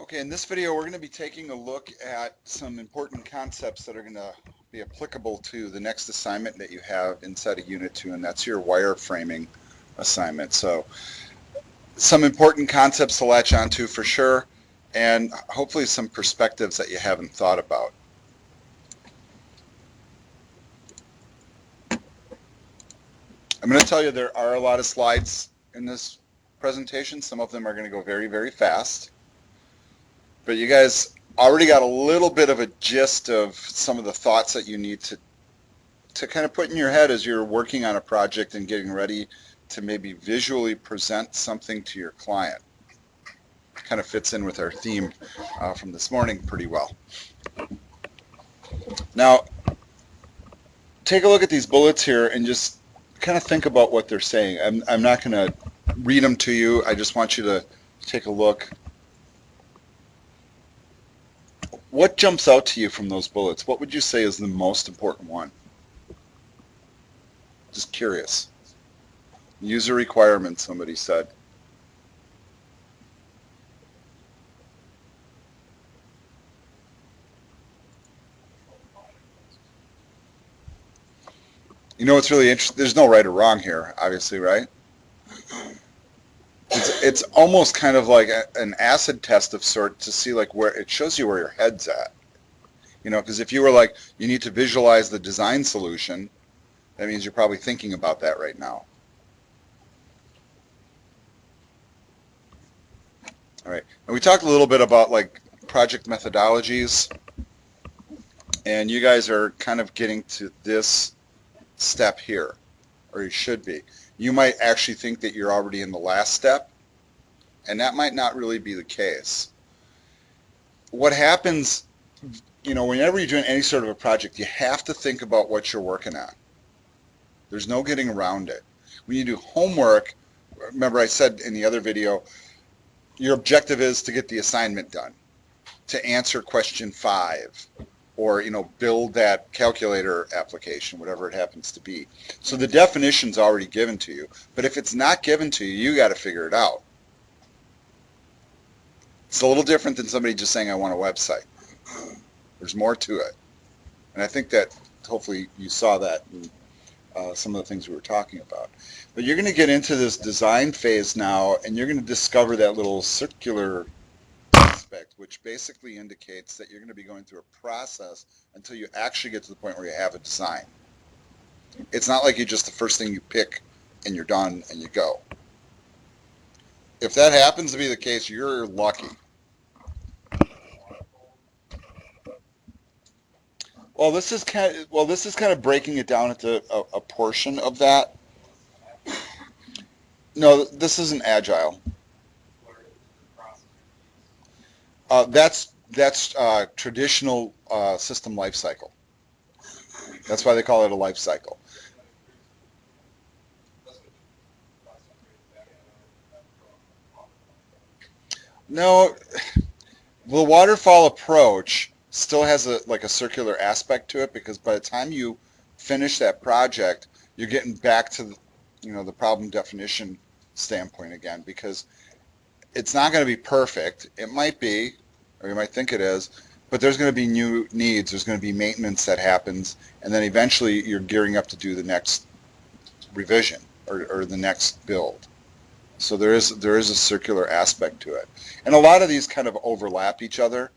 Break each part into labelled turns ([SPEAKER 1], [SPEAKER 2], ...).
[SPEAKER 1] Okay, in this video we're going to be taking a look at some important concepts that are going to be applicable to the next assignment that you have inside of Unit 2, and that's your wireframing assignment. So some important concepts to latch onto for sure, and hopefully some perspectives that you haven't thought about. I'm going to tell you there are a lot of slides in this presentation. Some of them are going to go very, very fast. But you guys already got a little bit of a gist of some of the thoughts that you need to kind of put in your head as you're working on a project and getting ready to maybe visually present something to your client. Kind of fits in with our theme from this morning pretty well. Now, take a look at these bullets here and just kind of think about what they're saying. I'm not going to read them to you. I just want you to take a look. What jumps out to you from those bullets? What would you say is the most important one? Just curious. User requirements, somebody said. You know what's really interesting? There's no right or wrong here, obviously, right? It's almost kind of like an acid test of sort to see like where it shows you where your head's at. You know, because if you were like, you need to visualize the design solution, that means you're probably thinking about that right now. All right, and we talked a little bit about like project methodologies, and you guys are kind of getting to this step here, or you should be. You might actually think that you're already in the last step, and that might not really be the case. What happens, you know, whenever you're doing any sort of a project, you have to think about what you're working on. There's no getting around it. When you do homework, remember I said in the other video, your objective is to get the assignment done, to answer question 5, or, you know, build that calculator application, whatever it happens to be. So the definition's already given to you, but if it's not given to you, you got to figure it out. It's a little different than somebody just saying, I want a website. There's more to it. And I think that hopefully you saw that in some of the things we were talking about. But you're going to get into this design phase now, and you're going to discover that little circular aspect, which basically indicates that you're going to be going through a process until you actually get to the point where you have a design. It's not like you just the first thing you pick and you're done and you go. If that happens to be the case, you're lucky. Well, this is kind of breaking it down into a portion of that. No, this isn't agile. That's traditional system life cycle. That's why they call it a life cycle. No, the waterfall approach still has a circular aspect to it, because by the time you finish that project, you're getting back to the problem definition standpoint again, because it's not going to be perfect. It might be, or you might think it is, but there's going to be new needs. There's going to be maintenance that happens, and then eventually you're gearing up to do the next revision or the next build. So there is a circular aspect to it, and a lot of these kind of overlap each other.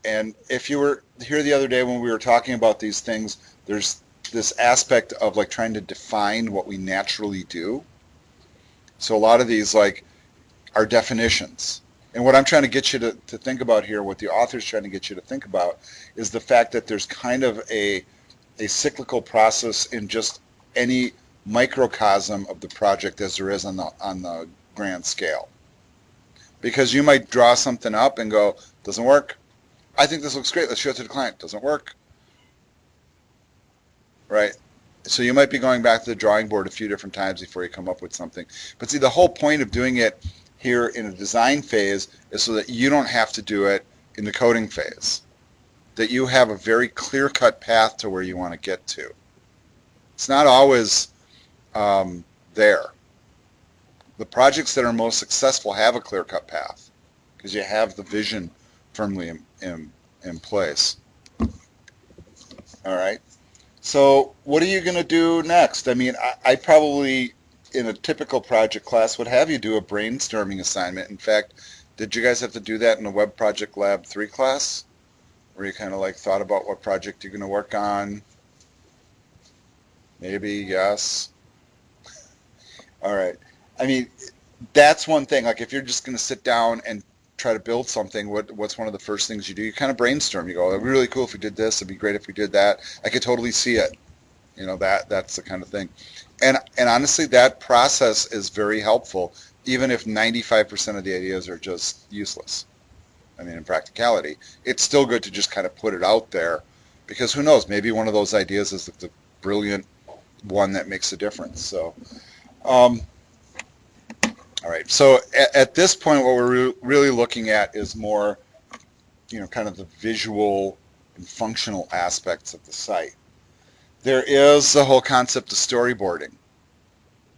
[SPEAKER 1] And if you were here the other day when we were talking about these things, there's this aspect of like trying to define what we naturally do. So a lot of these like are definitions. And what I'm trying to get you to think about here, what the author's trying to get you to think about, is the fact that there's kind of a cyclical process in just any microcosm of the project as there is on the grand scale. Because you might draw something up and go, doesn't work. I think this looks great. Let's show it to the client. Doesn't work. Right? So you might be going back to the drawing board a few different times before you come up with something. But see, the whole point of doing it here in a design phase is so that you don't have to do it in the coding phase. That you have a very clear-cut path to where you want to get to. It's not always there. The projects that are most successful have a clear-cut path because you have the vision firmly in place. All right. So what are you going to do next? I mean, I probably, in a typical project class, would have you do a brainstorming assignment. In fact, did you guys have to do that in a Web Project Lab 3 class? Where you kind of like thought about what project you're going to work on? Maybe, yes. All right. I mean, that's one thing. Like if you're just going to sit down and try to build something, what's one of the first things you do? You kind of brainstorm. You go, it'd be really cool if we did this. It'd be great if we did that. I could totally see it. You know, that's the kind of thing. And honestly, that process is very helpful, even if 95% of the ideas are just useless. I mean, in practicality, it's still good to just kind of put it out there, because who knows, maybe one of those ideas is the brilliant one that makes a difference. So, all right. So at this point, what we're really looking at is more, you know, kind of the visual and functional aspects of the site. There is the whole concept of storyboarding,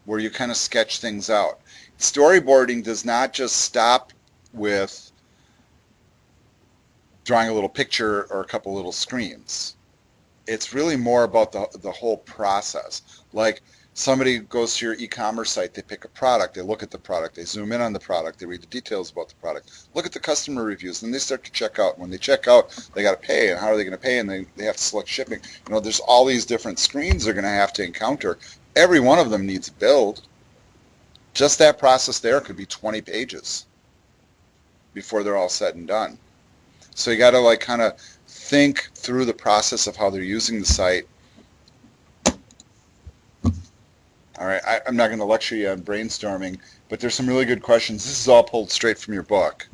[SPEAKER 1] where you kind of sketch things out. Storyboarding does not just stop with drawing a little picture or a couple little screens. It's really more about the whole process. Like somebody goes to your e-commerce site, they pick a product, they look at the product, they zoom in on the product, they read the details about the product, look at the customer reviews, then they start to check out. When they check out, they got to pay, and how are they going to pay? And they have to select shipping. You know, there's all these different screens they're going to have to encounter. Every one of them needs a build. Just that process there could be 20 pages before they're all said and done. So you got to like kind of think through the process of how they're using the site. All right, I'm not going to lecture you on brainstorming, but there's some really good questions. This is all pulled straight from your book.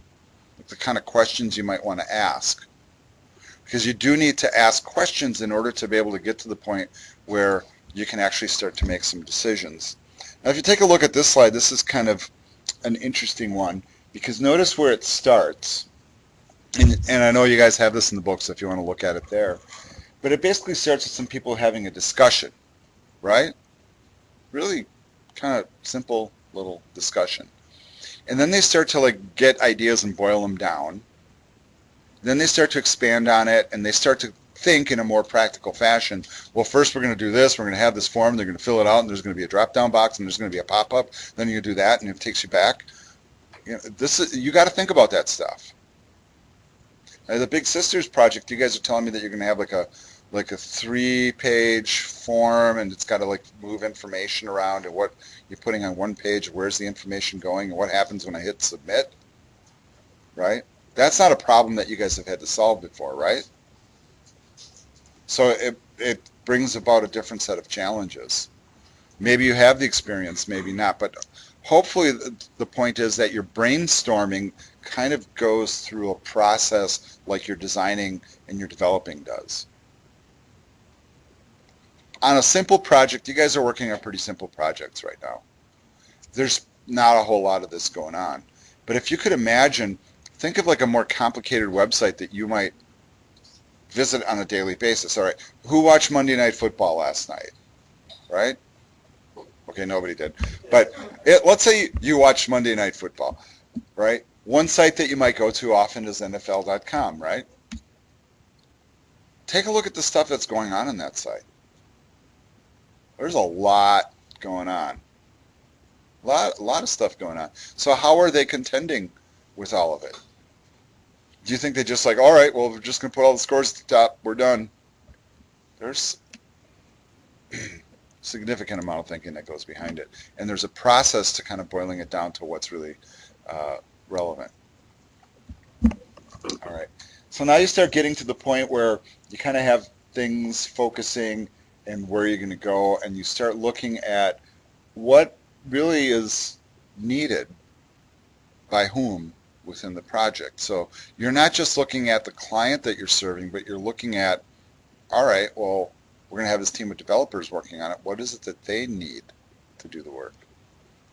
[SPEAKER 1] The kind of questions you might want to ask. Because you do need to ask questions in order to be able to get to the point where you can actually start to make some decisions. Now, if you take a look at this slide, this is kind of an interesting one, because notice where it starts. And I know you guys have this in the book, so if you want to look at it there. But it basically starts with some people having a discussion, right? Really kind of simple little discussion. And then they start to like get ideas and boil them down. Then they start to expand on it, and they start to think in a more practical fashion. Well, first we're going to do this. We're going to have this form. They're going to fill it out, and there's going to be a drop-down box, and there's going to be a pop-up. Then you do that, and it takes you back. You know, you got to think about that stuff. The Big Sisters project, you guys are telling me that you're going to have like a 3-page form, and it's got to like move information around, and what you're putting on one page, where's the information going, and what happens when I hit submit, right? That's not a problem that you guys have had to solve before, right? So it brings about a different set of challenges. Maybe you have the experience, maybe not, but hopefully the point is that your brainstorming kind of goes through a process like your designing and your developing does. On a simple project, you guys are working on pretty simple projects right now. There's not a whole lot of this going on. But if you could imagine, think of like a more complicated website that you might visit on a daily basis. All right, who watched Monday Night Football last night, right? Okay, nobody did. But let's say you watched Monday Night Football, right? One site that you might go to often is NFL.com, right? Take a look at the stuff that's going on that site. There's a lot going on. A lot of stuff going on. So how are they contending with all of it? Do you think they just like, all right, well, we're just going to put all the scores at the top. We're done. There's significant amount of thinking that goes behind it. And there's a process to kind of boiling it down to what's really relevant. All right. So now you start getting to the point where you kind of have things focusing and where you're going to go, and you start looking at what really is needed by whom within the project. So you're not just looking at the client that you're serving, but you're looking at, all right, well, we're going to have this team of developers working on it. What is it that they need to do the work?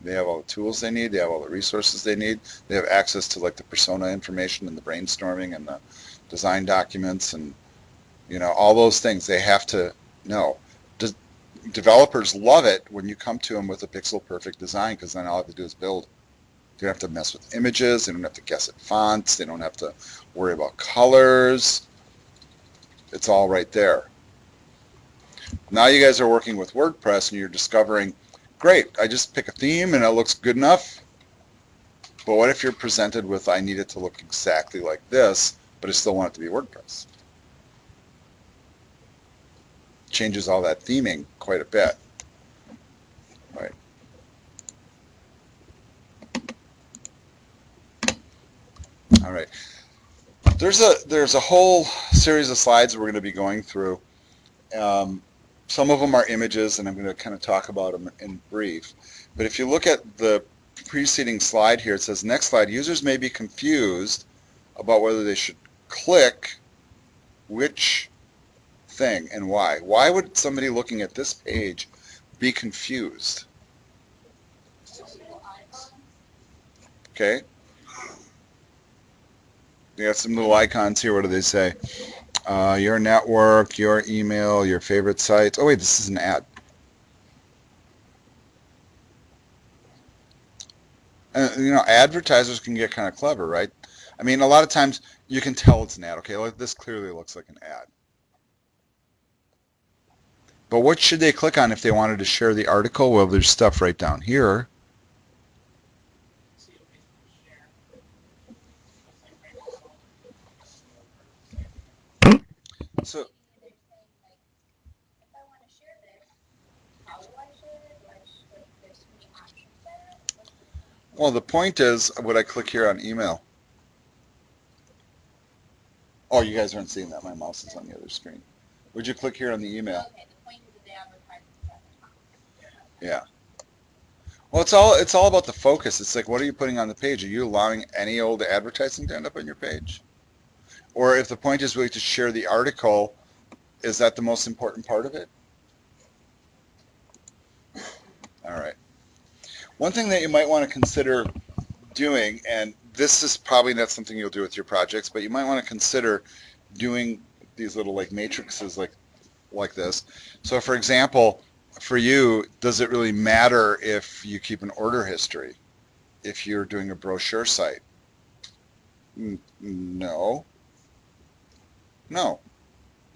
[SPEAKER 1] They have all the tools they need. They have all the resources they need. They have access to like the persona information and the brainstorming and the design documents and, you know, all those things they have to know. Developers love it when you come to them with a pixel perfect design, because then all I have to do is build. They don't have to mess with images. They don't have to guess at fonts. They don't have to worry about colors. It's all right there. Now you guys are working with WordPress and you're discovering, great, I just pick a theme and it looks good enough. But what if you're presented with, I need it to look exactly like this, but I still want it to be WordPress? Changes all that theming quite a bit. Right. All right. There's a whole series of slides we're going to be going through. Some of them are images, and I'm going to kind of talk about them in brief. But if you look at the preceding slide here, it says, next slide, users may be confused about whether they should click which thing and why. Why would somebody looking at this page be confused? Okay. You got some little icons here. What do they say? Your network, your email, your favorite sites. Oh wait, this is an ad. You know, advertisers can get kind of clever, right? I mean, a lot of times you can tell it's an ad. Okay, like this clearly looks like an ad. But what should they click on if they wanted to share the article? Well, there's stuff right down here. So, well, the point is, would I click here on email? Oh, you guys aren't seeing that. My mouse is on the other screen. Would you click here on the email? Yeah. Well, it's all about the focus. It's like, what are you putting on the page? Are you allowing any old advertising to end up on your page? Or if the point is really to share the article, is that the most important part of it? All right. One thing that you might want to consider doing, and this is probably not something you'll do with your projects, but you might want to consider doing these little like matrices like this. So for example, for you, does it really matter if you keep an order history if you're doing a brochure site? No. No.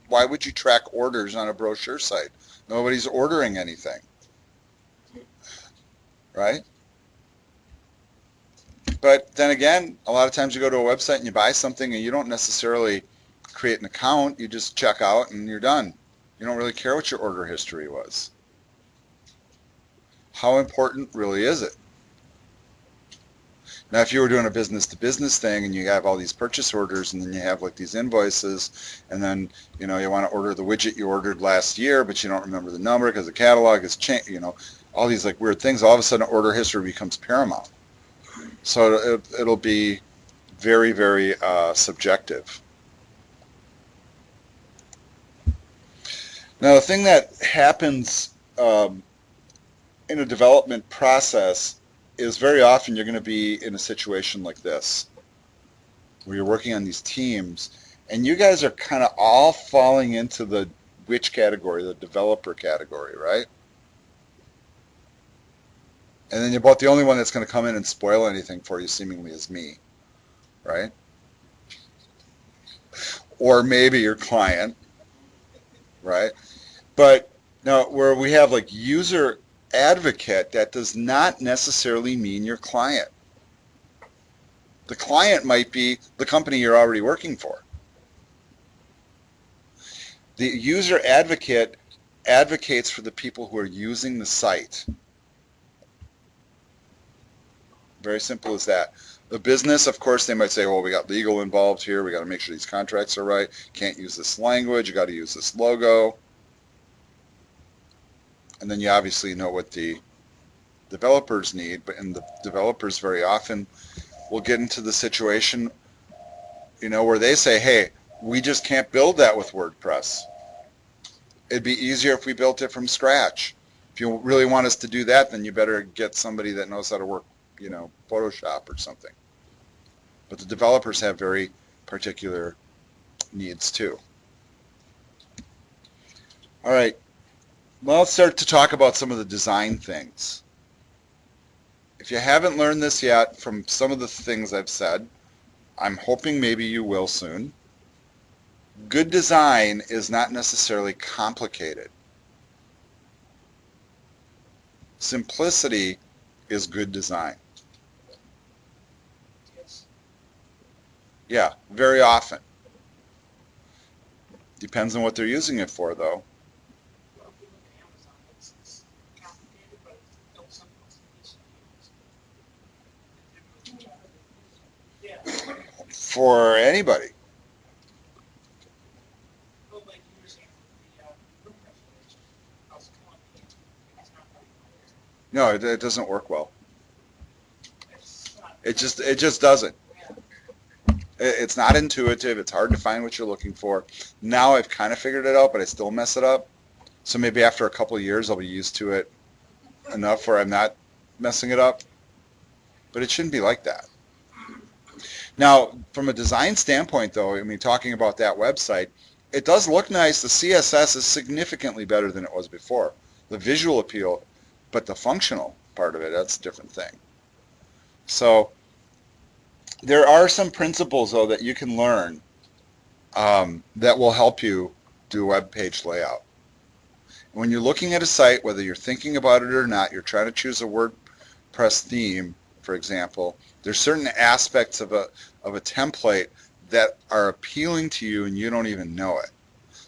[SPEAKER 1] Why would you track orders on a brochure site? Nobody's ordering anything, right? But then again, a lot of times you go to a website and you buy something and you don't necessarily create an account. You just check out and you're done. You don't really care what your order history was. How important really is it? Now, if you were doing a business-to-business thing and you have all these purchase orders and then you have like these invoices and then, you know, you want to order the widget you ordered last year, but you don't remember the number because the catalog has changed, you know, all these like weird things, all of a sudden order history becomes paramount. So it'll be very, very subjective. Now, the thing that happens in a development process is very often you're going to be in a situation like this, where you're working on these teams, and you guys are kind of all falling into the which category? The developer category, right? And then about the only one that's going to come in and spoil anything for you seemingly is me, right? Or maybe your client, right? But now where we have like user advocate, that does not necessarily mean your client. The client might be the company you're already working for. The user advocate advocates for the people who are using the site. Very simple as that. The business, of course, they might say, well, we got legal involved here. We got to make sure these contracts are right. Can't use this language. You got to use this logo. And then you obviously know what the developers need, and the developers very often will get into the situation, you know, where they say, hey, we just can't build that with WordPress. It'd be easier if we built it from scratch. If you really want us to do that, then you better get somebody that knows how to work, you know, Photoshop or something. But the developers have very particular needs too. All right, well, let's start to talk about some of the design things. if you haven't learned this yet from some of the things I've said, I'm hoping maybe you will soon. Good design is not necessarily complicated. Simplicity is good design. Yeah, very often. Depends on what they're using it for, though. For anybody. No, it doesn't work well. It just doesn't. It's not intuitive. It's hard to find what you're looking for. Now I've kind of figured it out, but I still mess it up. So maybe after a couple of years, I'll be used to it enough where I'm not messing it up. But it shouldn't be like that. Now, from a design standpoint, though, I mean, talking about that website, it does look nice. The CSS is significantly better than it was before. The visual appeal, but the functional part of it, that's a different thing. So there are some principles, though, that you can learn that will help you do web page layout. When you're looking at a site, whether you're thinking about it or not, you're trying to choose a WordPress theme, for example, there's certain aspects of a template that are appealing to you and you don't even know it.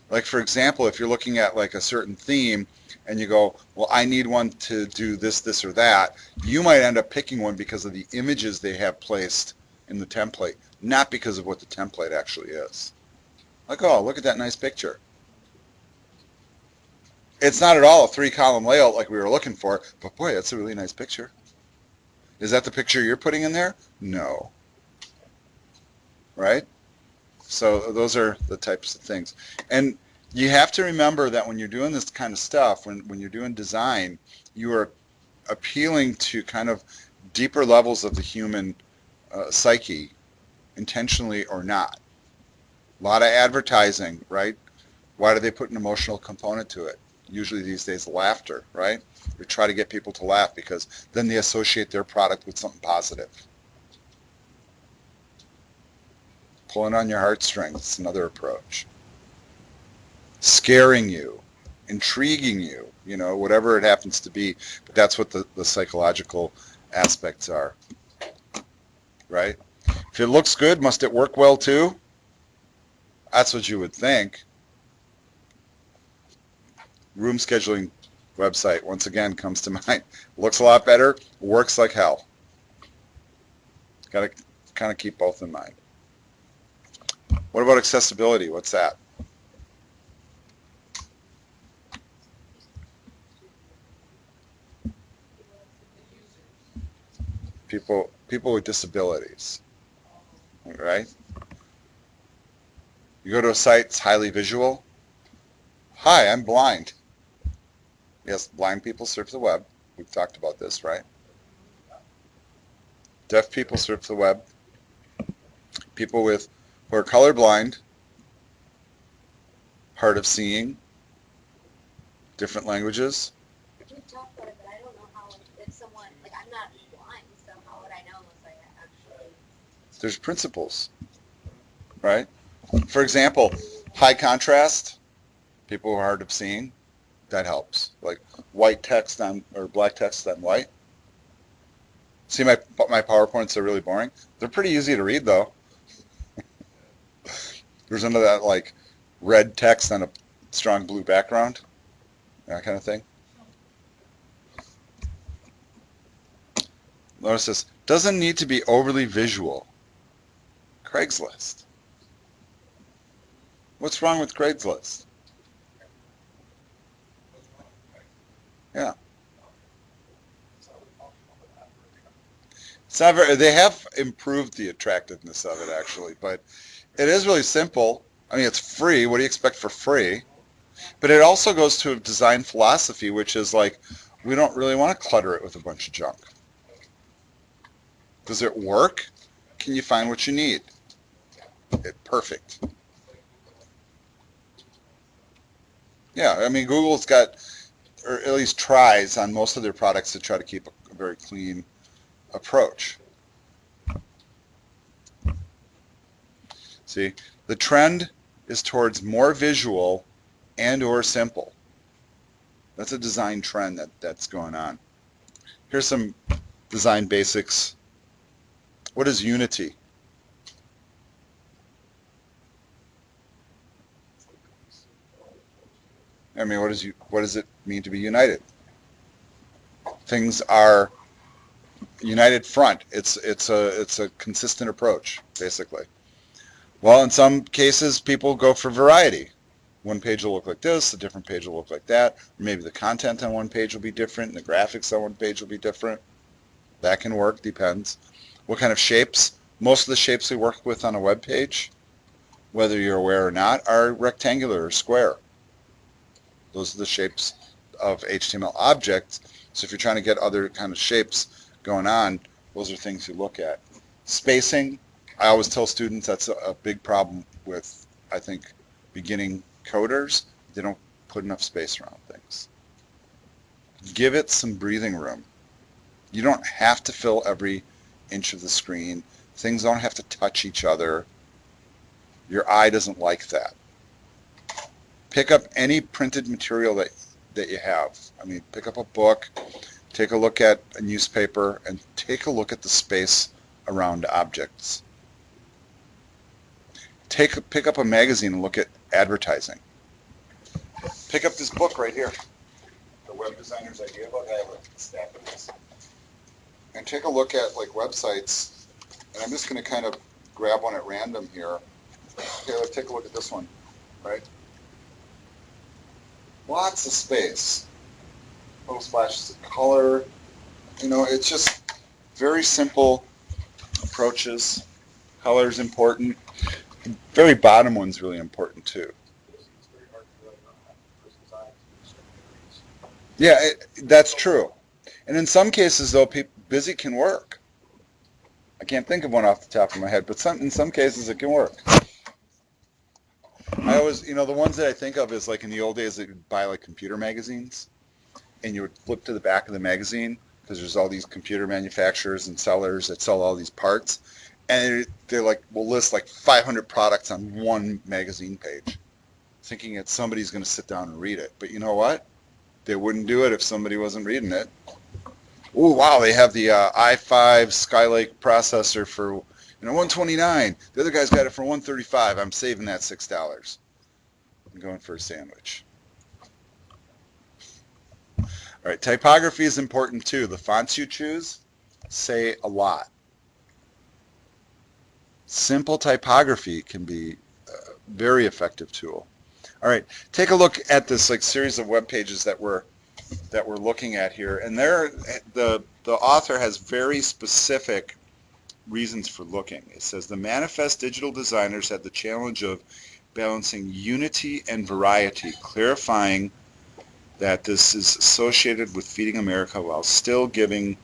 [SPEAKER 1] Like, for example, if you're looking at like a certain theme and you go, well, I need one to do this, this, or that, you might end up picking one because of the images they have placed in the template, not because of what the template actually is. Like, oh, look at that nice picture. It's not at all a 3-column layout like we were looking for, but boy, that's a really nice picture. Is that the picture you're putting in there? No. Right? So those are the types of things. And you have to remember that when you're doing this kind of stuff, when you're doing design, you are appealing to kind of deeper levels of the human psyche, intentionally or not. A lot of advertising, right? Why do they put an emotional component to it? Usually these days, laughter, right? We try to get people to laugh because then they associate their product with something positive. Pulling on your heartstrings is another approach. Scaring you, intriguing you, whatever it happens to be. But that's what the psychological aspects are, right? If it looks good, must it work well too? That's what you would think. Room scheduling website, once again, comes to mind. Looks a lot better, works like hell. Got to kind of keep both in mind. What about accessibility? What's that? People with disabilities, right? You go to a site, it's highly visual. Hi, I'm blind. Yes, blind people surf the web. We've talked about this, right? Deaf people surf the web. People who are colorblind, hard of seeing, different languages.
[SPEAKER 2] We talked about it, but I don't know how, if someone, like, I'm not blind, so how would I know unless I actually...
[SPEAKER 1] There's principles, right? For example, high contrast, people who are hard of seeing, that helps. Like white text on, or black text on white. See, my PowerPoints are really boring. They're pretty easy to read, though. There's none of that, like, red text on a strong blue background, that kind of thing. Notice this, doesn't need to be overly visual. Craigslist. What's wrong with Craigslist? Yeah. It's not very, they have improved the attractiveness of it, actually, but it is really simple. I mean, it's free. What do you expect for free? But it also goes to a design philosophy, which is like, we don't really want to clutter it with a bunch of junk. Does it work? Can you find what you need? Perfect. Yeah, I mean, Google's got, or at least tries on most of their products to try to keep a very clean approach. See, the trend is towards more visual and or simple. That's a design trend that's going on. Here's some design basics. What is unity? I mean, what does it mean to be united? Things are united front. It's a consistent approach, basically. Well, in some cases, people go for variety. One page will look like this, a different page will look like that. Or maybe the content on one page will be different, and the graphics on one page will be different. That can work, depends. What kind of shapes? Most of the shapes we work with on a web page, whether you're aware or not, are rectangular or square. Those are the shapes of HTML objects. So if you're trying to get other kind of shapes going on, those are things you look at. Spacing, I always tell students that's a big problem with, I think, beginning coders. They don't put enough space around things. Give it some breathing room. You don't have to fill every inch of the screen. Things don't have to touch each other. Your eye doesn't like that. Pick up any printed material that you have. I mean, pick up a book, take a look at a newspaper, and take a look at the space around objects. Pick up a magazine and look at advertising. Pick up this book right here, The Web Designer's Idea Book. I have a stack of this. And take a look at like websites, and I'm just going to kind of grab one at random here. Okay, let's take a look at this one, right? Lots of space. Little splashes of color. You know, it's just very simple approaches. Color is important. The very bottom one's really important too. Yeah, that's true. And in some cases, though, busy can work. I can't think of one off the top of my head, but in some cases it can work. I always, the ones that I think of is like in the old days that you'd buy like computer magazines, and you would flip to the back of the magazine because there's all these computer manufacturers and sellers that sell all these parts, and they're like, will list like 500 products on one magazine page, thinking that somebody's going to sit down and read it. But you know what? They wouldn't do it if somebody wasn't reading it. Oh wow, they have the i5 Skylake processor for 129. The other guy's got it for 135. I'm saving that $6. I'm going for a sandwich. All right, typography is important too. The fonts you choose say a lot. Simple typography can be a very effective tool. All right, take a look at this like series of web pages that we're looking at here, and the author has very specific reasons for looking. It says the manifest digital designers had the challenge of balancing unity and variety, clarifying that this is associated with feeding America while still giving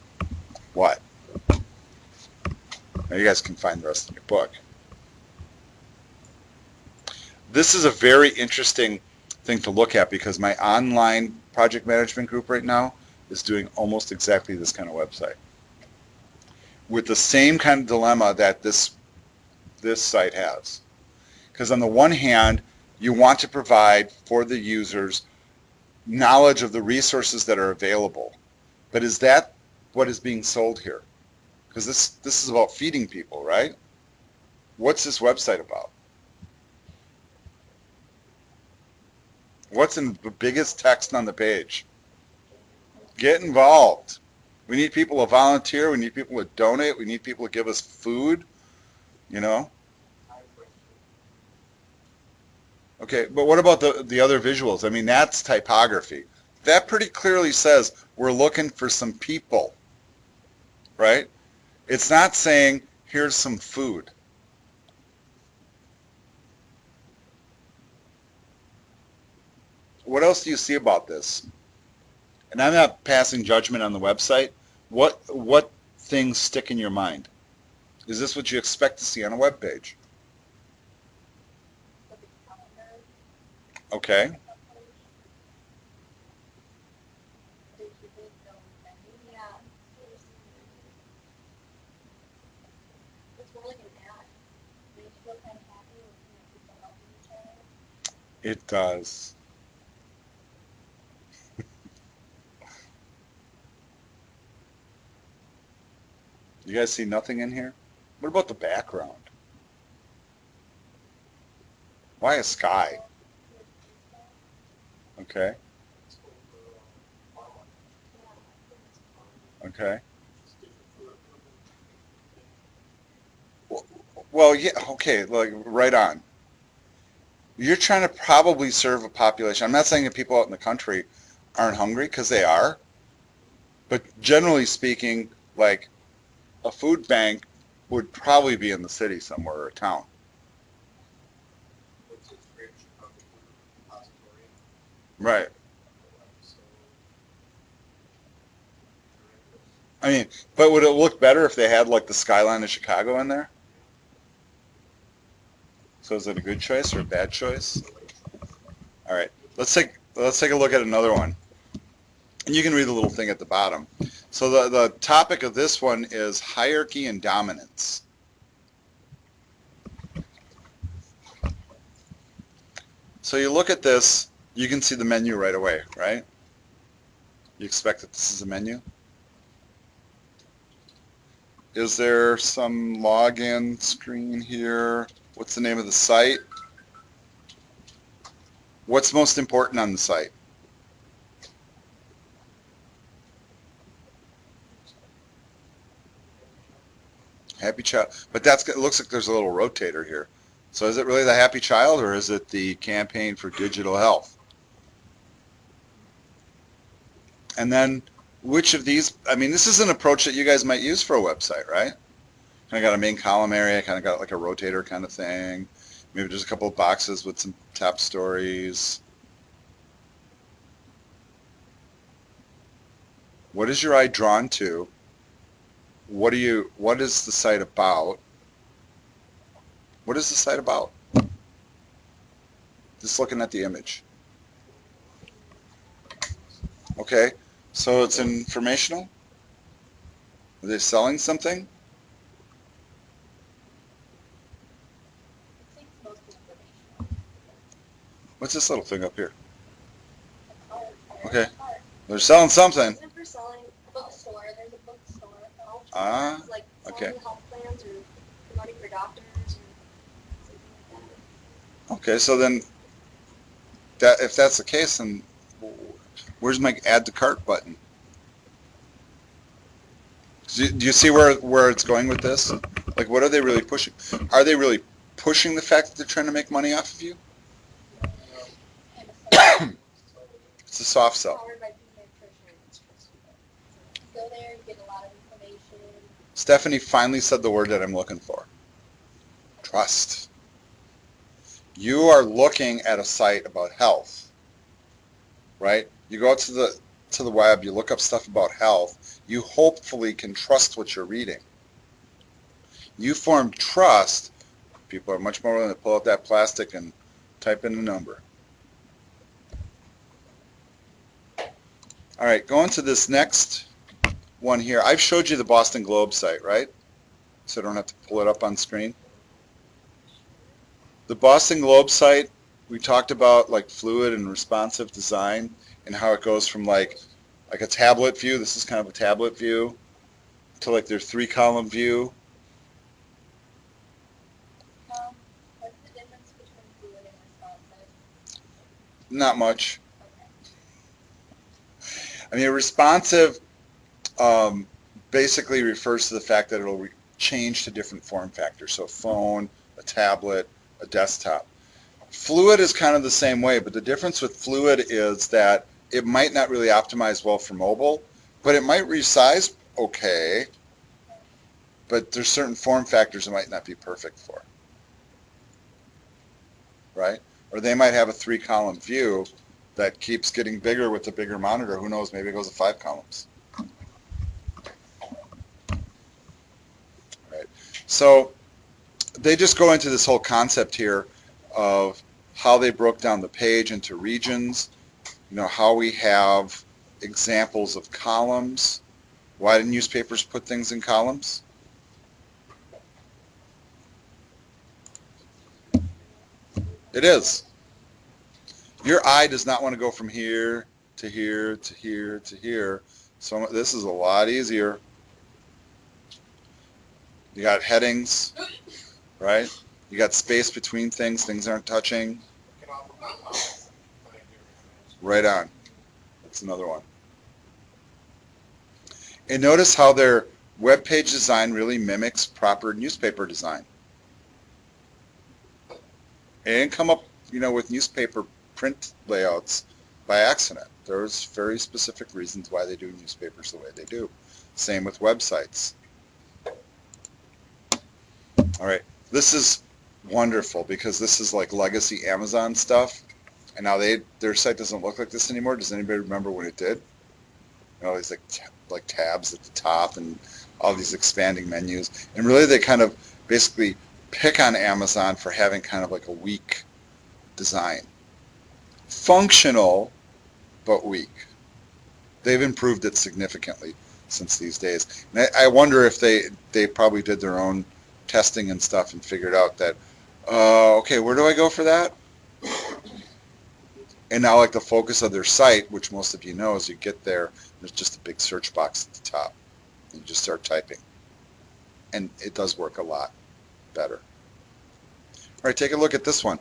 [SPEAKER 1] what? Now you guys can find the rest in your book. This is a very interesting thing to look at because my online project management group right now is doing almost exactly this kind of website with the same kind of dilemma that this site has. Because on the one hand, you want to provide for the users knowledge of the resources that are available. But is that what is being sold here? Because this is about feeding people, right? What's this website about? What's in the biggest text on the page? Get involved. We need people to volunteer. We need people to donate. We need people to give us food, Okay, but what about the other visuals? I mean, that's typography. That pretty clearly says we're looking for some people, right? It's not saying here's some food. What else do you see about this? And I'm not passing judgment on the website. What things stick in your mind? Is this what you expect to see on a web page? Okay. It does. You guys see nothing in here? What about the background? Why a sky? Okay, okay. Well, well, yeah, okay, like right on. You're trying to probably serve a population. I'm not saying that people out in the country aren't hungry, because they are, but generally speaking, like a food bank would probably be in the city somewhere or a town. Right. I mean, but would it look better if they had like the skyline of Chicago in there? So is it a good choice or a bad choice? All right. Let's take a look at another one. And you can read the little thing at the bottom. So the topic of this one is hierarchy and dominance. So you look at this, you can see the menu right away, right? You expect that this is a menu? Is there some login screen here? What's the name of the site? What's most important on the site? Happy child. But it looks like there's a little rotator here. So is it really the happy child, or is it the campaign for digital health? And then which of these, I mean, this is an approach that you guys might use for a website, right? Kind of got a main column area, kind of got like a rotator kind of thing. Maybe just a couple of boxes with some top stories. What is your eye drawn to? What is the site about? What is the site about? Just looking at the image. Okay, so it's informational? Are they selling something?
[SPEAKER 2] I think it's mostly informational.
[SPEAKER 1] What's this little thing up here?
[SPEAKER 2] Cart,
[SPEAKER 1] Okay,
[SPEAKER 2] cart.
[SPEAKER 1] they're selling something.
[SPEAKER 2] Isn't it for selling bookstore? There's a bookstore.
[SPEAKER 1] Ah,
[SPEAKER 2] Like
[SPEAKER 1] okay.
[SPEAKER 2] selling health plans or promoting for doctors or something like that.
[SPEAKER 1] Okay, so then that if that's the case, then where's my add to cart button? Do you see where it's going with this? Like, what are they really pushing? Are they really pushing the fact that they're trying to make money off of you?
[SPEAKER 2] And a
[SPEAKER 1] It's a soft sell.
[SPEAKER 2] powered by pediatricians. Go there, you get a lot of information.
[SPEAKER 1] Stephanie finally said the word that I'm looking for. Trust. You are looking at a site about health, right? You go out to the web, you look up stuff about health, you hopefully can trust what you're reading. You form trust, people are much more willing to pull out that plastic and type in a number. All right, going to this next one here. I've showed you the Boston Globe site, right? So I don't have to pull it up on screen. The Boston Globe site, we talked about like fluid and responsive design and how it goes from like a tablet view, this is kind of a tablet view, to like their 3-column view.
[SPEAKER 2] What's the difference between fluid and responsive?
[SPEAKER 1] Not much.
[SPEAKER 2] Okay.
[SPEAKER 1] I mean, responsive um, basically refers to the fact that it'll change to different form factors. So a phone, a tablet, a desktop. Fluid is kind of the same way, but the difference with Fluid is that it might not really optimize well for mobile, but it might resize okay, but there's certain form factors it might not be perfect for, right? Or they might have a 3-column view that keeps getting bigger with the bigger monitor. Who knows, maybe it goes to 5 columns. Right. So they just go into this whole concept here of how they broke down the page into regions, how we have examples of columns. Why do newspapers put things in columns? It is. Your eye does not want to go from here to here to here to here. So this is a lot easier. You got headings, right? You got space between things. Things aren't touching. Right on. That's another one. And notice how their web page design really mimics proper newspaper design. It didn't come up, with newspaper print layouts by accident. There's very specific reasons why they do newspapers the way they do. Same with websites. All right, this is wonderful because this is like legacy Amazon stuff, and now their site doesn't look like this anymore. Does anybody remember when it did? These like tabs at the top and all these expanding menus, and really they kind of basically pick on Amazon for having kind of like a weak design. Functional, but weak. They've improved it significantly since these days. And I wonder if they probably did their own testing and stuff and figured out that, okay, where do I go for that? And now like the focus of their site, which most of you know, is you get there, there's just a big search box at the top. You just start typing. And it does work a lot better. All right, take a look at this one.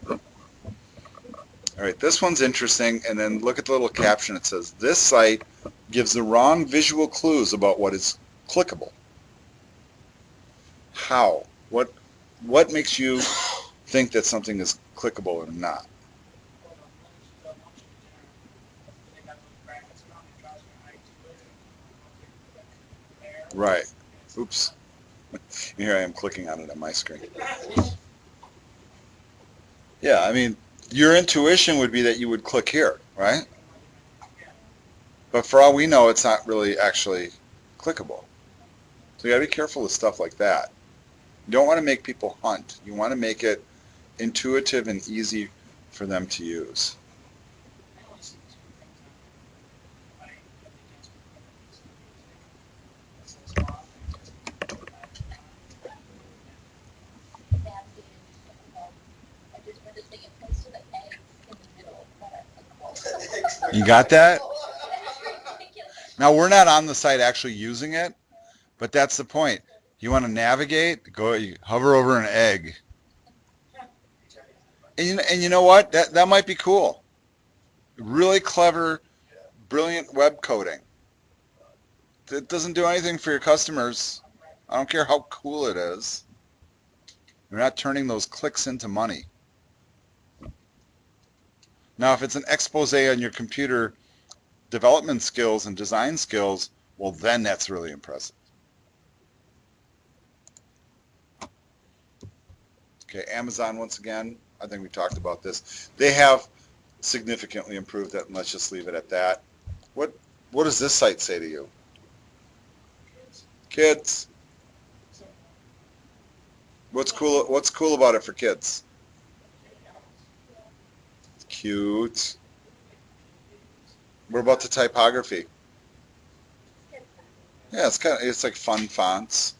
[SPEAKER 1] All right, this one's interesting, and then look at the little caption. It says, this site gives the wrong visual clues about what is clickable. How? What makes you think that something is clickable and not? Right. Oops. Here I am clicking on it on my screen. Yeah, I mean, your intuition would be that you would click here, right? But for all we know, it's not really actually clickable. So you gotta be careful with stuff like that. You don't want to make people hunt. You want to make it intuitive and easy for them to use. You got that? Now we're not on the site actually using it, but that's the point. You want to navigate, you hover over an egg. And you know what? That might be cool. Really clever, brilliant web coding. It doesn't do anything for your customers. I don't care how cool it is. You're not turning those clicks into money. Now, if it's an expose on your computer development skills and design skills, well, then that's really impressive. Okay, Amazon, once again, I think we talked about this. They have significantly improved it, and let's just leave it at that. What does this site say to you? Kids. What's cool about it for kids? Cute. What about the typography? Yeah, it's like fun fonts.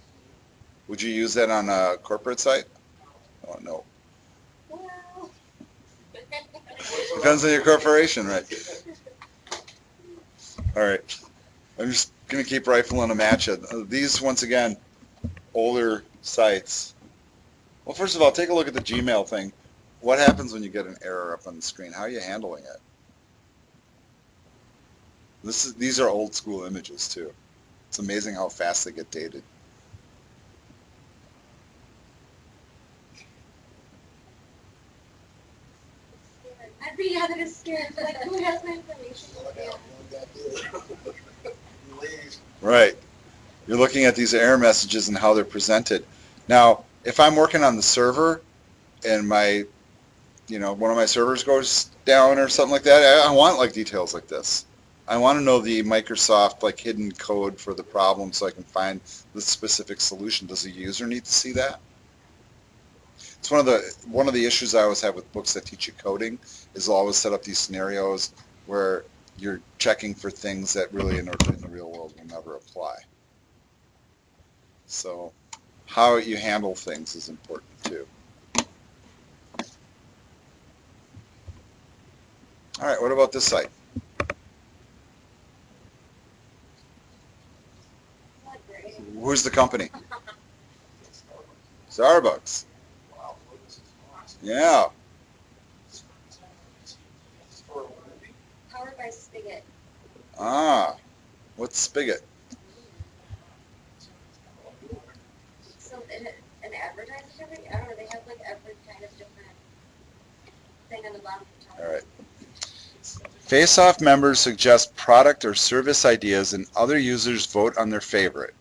[SPEAKER 1] Would you use that on a corporate site? Oh no.
[SPEAKER 2] Well.
[SPEAKER 1] Depends on your corporation, right? All right. I'm just gonna keep rifling them at you. These, once again, older sites. Well, first of all, take a look at the Gmail thing. What happens when you get an error up on the screen? How are you handling it? These are old school images too. It's amazing how fast they get dated.
[SPEAKER 2] Every other scared. Like, who has my information?
[SPEAKER 1] Right. You're looking at these error messages and how they're presented. Now, if I'm working on the server and one of my servers goes down or something like that, I want like details like this. I want to know the Microsoft like hidden code for the problem so I can find the specific solution. Does the user need to see that? It's one of the issues I always have with books that teach you coding is they'll always set up these scenarios where you're checking for things that really in the real world will never apply. So how you handle things is important too. All right, what about this site?
[SPEAKER 2] Not great.
[SPEAKER 1] Who's the company? Starbucks. Yeah.
[SPEAKER 2] Powered by Spigot.
[SPEAKER 1] Ah, what's Spigot?
[SPEAKER 2] So an advertising company? I don't know. They have like every kind of different thing on the bottom of the top.
[SPEAKER 1] All right. Face-Off members suggest product or service ideas and other users vote on their favorite.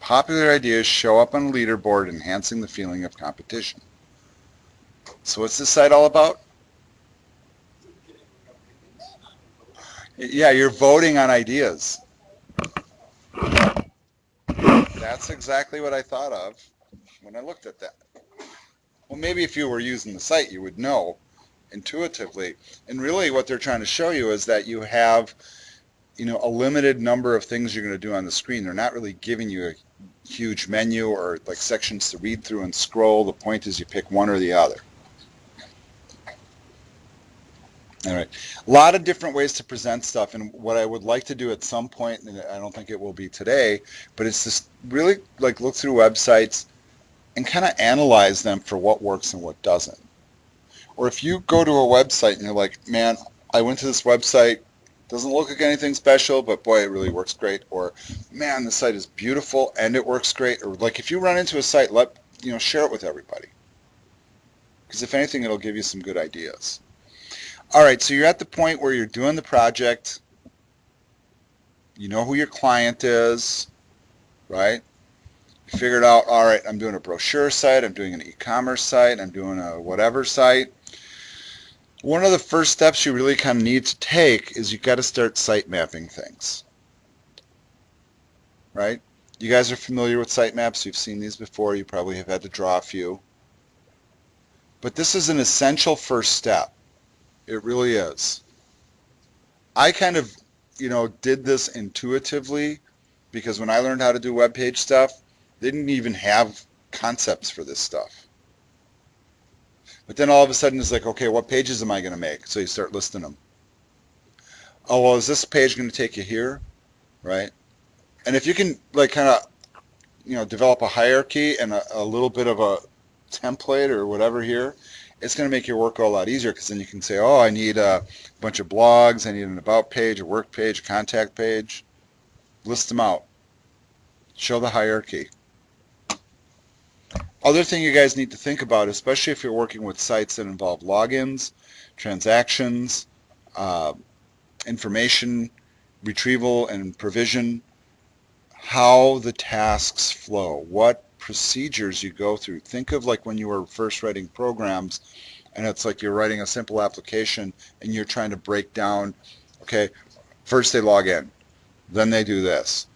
[SPEAKER 1] Popular ideas show up on a leaderboard, enhancing the feeling of competition. So what's this site all about? Yeah, you're voting on ideas. That's exactly what I thought of when I looked at that. Well, maybe if you were using the site, you would know intuitively. And really what they're trying to show you is that you have, a limited number of things you're going to do on the screen. They're not really giving you a huge menu or like sections to read through and scroll. The point is you pick one or the other. All right. A lot of different ways to present stuff, and what I would like to do at some point, and I don't think it will be today, but it's just really like look through websites and kind of analyze them for what works and what doesn't. Or if you go to a website and you're like, man, I went to this website, doesn't look like anything special, but boy, it really works great. Or, man, the site is beautiful and it works great. Or like if you run into a site, share it with everybody. Because if anything, it'll give you some good ideas. All right, so you're at the point where you're doing the project. You know who your client is, right? You figured out, all right, I'm doing a brochure site, I'm doing an e-commerce site, I'm doing a whatever site. One of the first steps you really kind of need to take is you've got to start site mapping things, right? You guys are familiar with sitemaps. You've seen these before. You probably have had to draw a few. But this is an essential first step. It really is. I kind of, did this intuitively because when I learned how to do web page stuff, they didn't even have concepts for this stuff. But then all of a sudden it's like, okay, what pages am I going to make? So you start listing them. Oh, well, is this page going to take you here? Right? And if you can like kind of, develop a hierarchy and a little bit of a template or whatever here, it's going to make your work go a lot easier because then you can say, oh, I need a bunch of blogs, I need an about page, a work page, a contact page. List them out. Show the hierarchy. Other thing you guys need to think about, especially if you're working with sites that involve logins, transactions, uh, information retrieval and provision, how the tasks flow, what procedures you go through. Think of like when you were first writing programs and it's like you're writing a simple application and you're trying to break down, okay, first they log in, then they do this,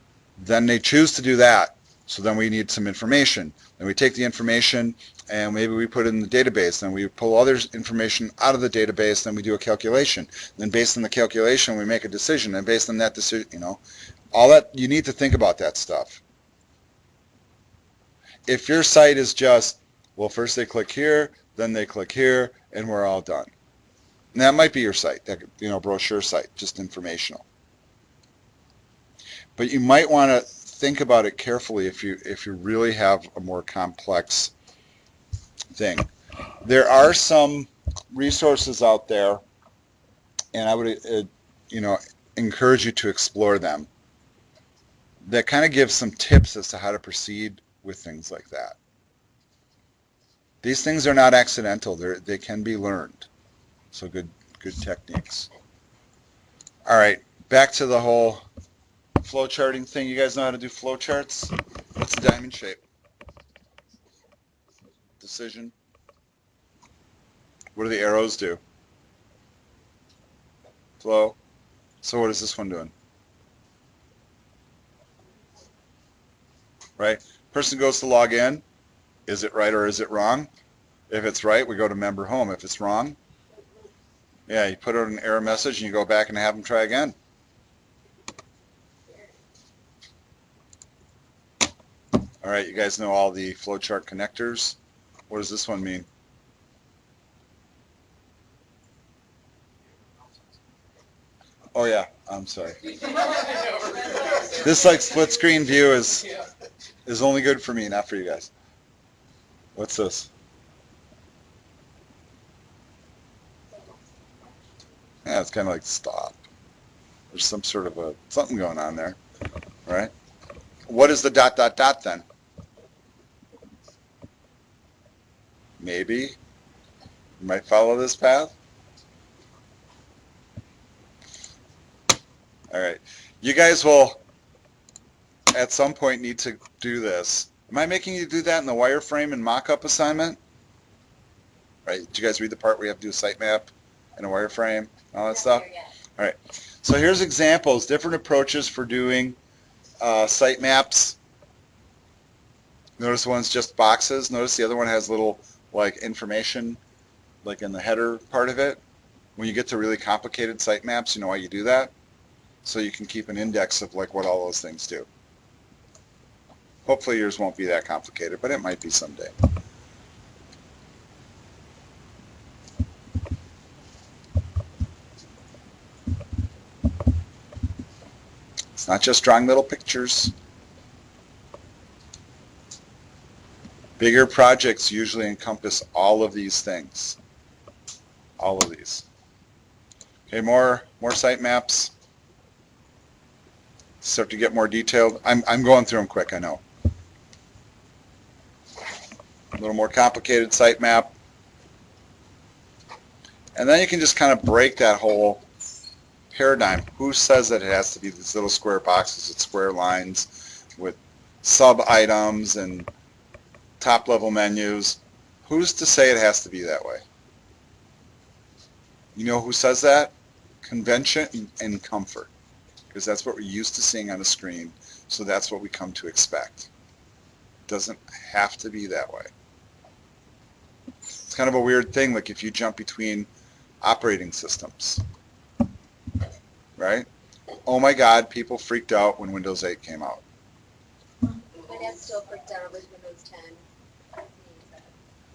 [SPEAKER 1] then they choose to do that, so then we need some information. Then we take the information and maybe we put it in the database, then we pull other information out of the database, then we do a calculation. Then based on the calculation we make a decision, and based on that decision, all that, you need to think about that stuff. If your site is just, well, first they click here, then they click here, and we're all done. And that might be your site, that brochure site, just informational. But you might want to think about it carefully if you really have a more complex thing. There are some resources out there, and I would encourage you to explore them, that kind of give some tips as to how to proceed with things like that. These things are not accidental. They can be learned. So good techniques. All right, back to the whole flowcharting thing. You guys know how to do flowcharts? What's the diamond shape? Decision. What do the arrows do? Flow. So what is this one doing? Right? Person goes to log in. Is it right or is it wrong? If it's right, we go to member home. If it's wrong, yeah, you put out an error message and you go back and have them try again. All right, you guys know all the flowchart connectors. What does this one mean? Oh yeah, I'm sorry. This like split screen view is only good for me, not for you guys. What's this? Yeah, it's kind of like stop. There's some sort of a something going on there, right? What is the dot dot dot then? Maybe you might follow this path. All right, you guys will at some point need to do this. Am I making you do that in the wireframe and mock-up assignment? Right? Did you guys read the part where you have to do a sitemap and a wireframe and all that stuff? All right. So here's examples, different approaches for doing sitemaps. Notice one's just boxes. Notice the other one has little like information like in the header part of it. When you get to really complicated sitemaps, you know why you do that? So you can keep an index of like what all those things do. Hopefully yours won't be that complicated, but it might be someday. It's not just drawing little pictures. Bigger projects usually encompass all of these things. All of these. Okay, more sitemaps. Start to get more detailed. I'm going through them quick, I know. A little more complicated sitemap. And then you can just kind of break that whole paradigm. Who says that it has to be these little square boxes with square lines with sub-items and top-level menus? Who's to say it has to be that way? You know who says that? Convention and comfort. Because that's what we're used to seeing on the screen, so that's what we come to expect. It doesn't have to be that way. It's kind of a weird thing, like if you jump between operating systems, right? Oh my God, people freaked out when Windows 8 came out.
[SPEAKER 2] My dad still freaked out over Windows 10.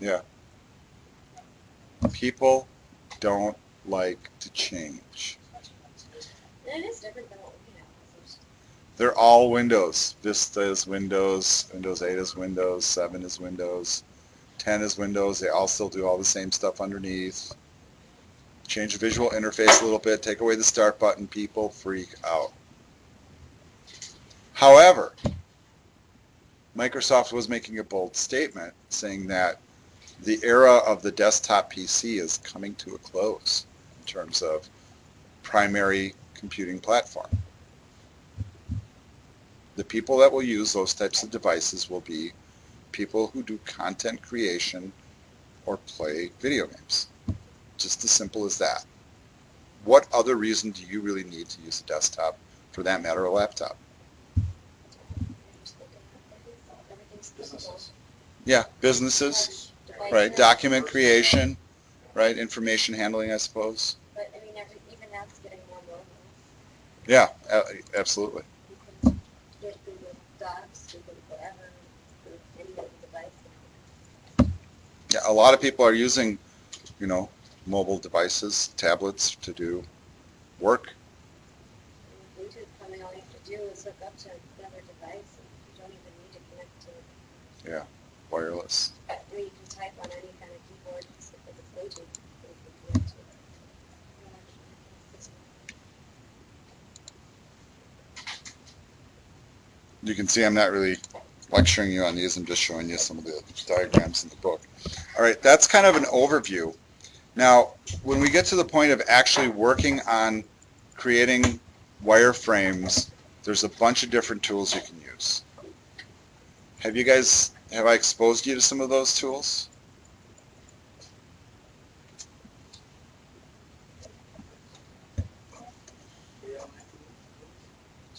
[SPEAKER 1] Yeah. People don't like to change.
[SPEAKER 2] And it is different than what we have.
[SPEAKER 1] They're all Windows. Vista is Windows, Windows 8 is Windows, 7 is Windows, 10 is Windows. They all still do all the same stuff underneath. Change the visual interface a little bit, take away the start button, people freak out. However, Microsoft was making a bold statement saying that the era of the desktop PC is coming to a close in terms of primary computing platform. The people that will use those types of devices will be people who do content creation or play video games. Just as simple as that. What other reason do you really need to use a desktop, for that matter, a laptop? Yeah, businesses, right? Document creation, right? Information handling, I suppose.
[SPEAKER 2] But I mean, even that's getting more mobile.
[SPEAKER 1] Yeah, absolutely.
[SPEAKER 2] You can do it through the docs, through the whatever, through any of the devices.
[SPEAKER 1] Yeah, a lot of people are using, you know, mobile devices, tablets to do work.
[SPEAKER 2] Bluetooth coming, all you have to do is hook up to another device, and you don't even need to connect to.
[SPEAKER 1] Yeah, wireless.
[SPEAKER 2] I mean, you can type on any kind of keyboard if it's Bluetooth, you can connect to it.
[SPEAKER 1] You can see I'm not really lecturing you on these, I'm just showing you some of the diagrams in the book. All right, that's kind of an overview. Now, when we get to the point of actually working on creating wireframes, there's a bunch of different tools you can use. Have I exposed you to some of those tools?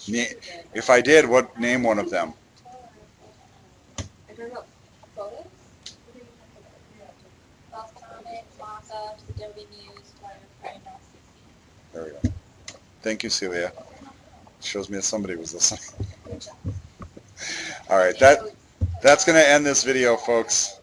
[SPEAKER 1] If I did, name one of them?
[SPEAKER 2] I don't know, photos? Mock-ups, Adobe Muse, Wireframes.
[SPEAKER 1] There we go. Thank you, Celia. Shows me that somebody was listening. All right, that's going to end this video, folks.